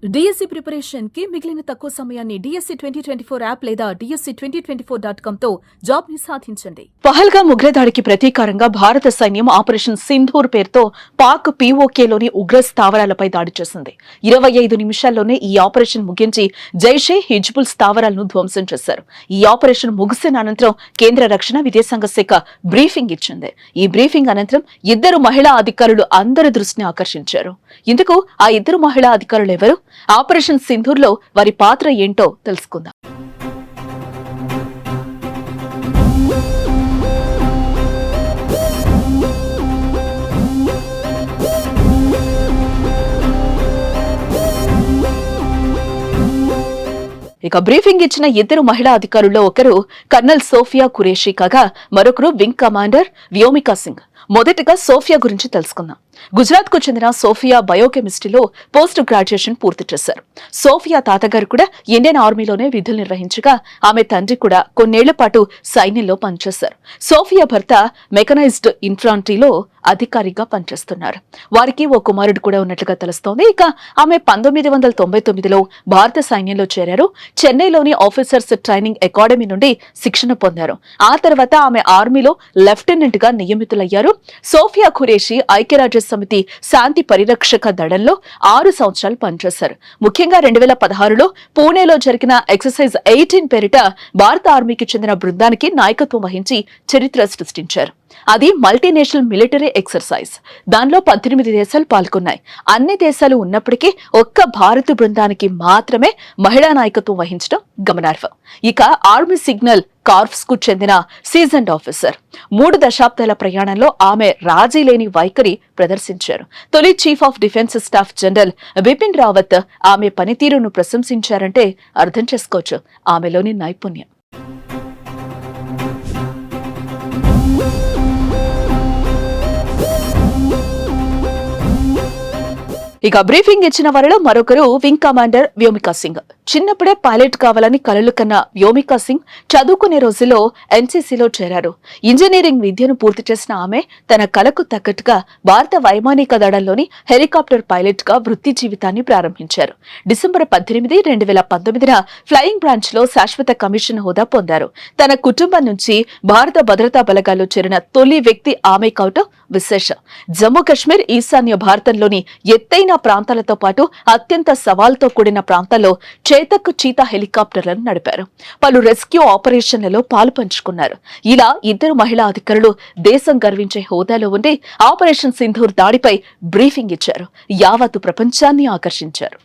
DSC preparation కి మిగిలిన తక్కువ సమయాన్ని డిఎస్సి 2024 యాప్ లేదా DSC2024.com తో జాబ్ ని సాధించండి. పహల్గామ్ ఉగ్రదాడికి ప్రతీకారంగా భారత సైన్యం ఆపరేషన్ సింధూర్ పేరుతో పాక్ పీఓకేలోని ఉగ్ర స్థావరాలపై దాడి చేసింది. 25 నిమిషాల్లోనే ఈ ఆపరేషన్ ముగించి జైషే హిజ్బుల్ స్థావరాలను ధ్వంసం చేశారు. ఈ ఆపరేషన్ ముగిసిన అనంతరం కేంద్ర రక్షణ విదేశాంగ శాఖ బ్రీఫింగ్ ఇచ్చింది. ఈ బ్రీఫింగ్ అనంతరం ఇద్దరు మహిళా అధికారులు అందరి దృష్టిని ఆకర్షించారు. ఇందుకు ఆ ఇద్దరు మహిళా అధికారులు ఎవరు? ఆపరేషన్ సింధూర్ లో వారి పాత్ర ఏంటో తెలుసుకుందాం. ఇక బ్రీఫింగ్ ఇచ్చిన ఇద్దరు మహిళా అధికారుల్లో ఒకరు కర్నల్ సోఫియా ఖురేషీ కాగా మరొకరు వింగ్ కమాండర్ వ్యోమికా సింగ్. మొదటగా సోఫియా గురించి తెలుసుకుందాం. గుజరాత్ కు చెందిన సోఫియా బయోకెమిస్ట్రీలో పోస్ట్ గ్రాడ్యుయేషన్ పూర్తి చేశారు. సోఫియా తాతగారు కూడా ఇండియన్ ఆర్మీలోనే విధులు నిర్వహించగా ఆమె తండ్రి కూడా కొన్నేళ్ల పాటు సైన్యంలో పనిచేశారు. సోఫియా భర్త మెకనైజ్డ్ ఇన్ఫాంట్రీలో అధికారిగా పనిచేస్తున్నారు. వారికి ఓ కుమారుడు కూడా ఉన్నట్లుగా తెలుస్తోంది. ఇక ఆమె 1999లో భారత సైన్యంలో చేరారు. చెన్నైలోని ఆఫీసర్స్ ట్రైనింగ్ అకాడమీ నుండి శిక్షణ పొందారు. ఆ తర్వాత ఆమె ఆర్మీలో లెఫ్టినెంట్ గా నియమితులయ్యారు. సోఫియా ఖురేషీ ఐక్యరాజ్య సమితి శాంతి పరిరక్షక దళంలో 6 సంవత్సరాలు పనిచేశారు. ముఖ్యంగా 2016లో పూణేలో జరిగిన ఎక్సర్సైజ్ 18 పేరిట భారత ఆర్మీకి చెందిన బృందానికి నాయకత్వం వహించి చరిత్ర సృష్టించారు. అది మల్టీనేషనల్ మిలిటరీ ఎక్సర్సైజ్. దానిలో 18 దేశాలు పాల్గొన్నాయి. అన్ని దేశాలు ఉన్నప్పటికీ ఒక్క భారత బృందానికి మాత్రమే మహిళా నాయకత్వం వహించడం గమనార్హం. ఇక ఆర్మీ సిగ్నల్ కార్ప్స్ కు చెందిన సీజన్డ్ ఆఫీసర్. 3 దశాబ్దాల ప్రయాణంలో ఆమె రాజీ లేని వైఖరి ప్రదర్శించారు. తొలి chief of defence staff general Bipin Rawat ఆమె పనితీరును ప్రశంసించారంటే అర్థం చేసుకోవచ్చు ఆమెలోని నైపుణ్యం. ఇక బ్రీఫింగ్ ఇచ్చిన వారిలో మరొకరు వింగ్ కమాండర్ వ్యోమికా సింగ్. చిన్నప్పుడే పైలట్ కావాలని కలలు కన్న వ్యోమికా సింగ్ చదువుకునే రోజుల్లో ఎన్సీసీలో చేరారు. ఇంజనీరింగ్ విద్యను పూర్తి చేసిన ఆమె తన కలకు తగ్గట్టుగా భారత వైమానిక దళంలోని హెలికాప్టర్ పైలట్ గా వృత్తి జీవితాన్ని ప్రారంభించారు. డిసెంబర్ 18, 2019న ఫ్లయింగ్ బ్రాంచ్ లో శాశ్వత కమిషన్ హోదా పొందారు. తన కుటుంబం నుంచి భారత భద్రతా బలగాల్లో చేరిన తొలి వ్యక్తి ఆమె కావటం విశేషం. జమ్మూ కశ్మీర్, ఈశాన్య భారతంలోని ఎత్తైన ప్రాంతాలతో పాటు అత్యంత సవాల్తో కూడిన ప్రాంతాల్లో చేతక్ చీతా హెలికాప్టర్లను నడిపారు. పలు రెస్క్యూ ఆపరేషన్లలో పాలు పంచుకున్నారు. ఇలా ఇద్దరు మహిళా అధికారులు దేశం గర్వించే హోదాలో ఉండి ఆపరేషన్ సింధూర్ దాడిపై బ్రీఫింగ్ ఇచ్చారు. యావత్తు ప్రపంచాన్ని ఆకర్షించారు.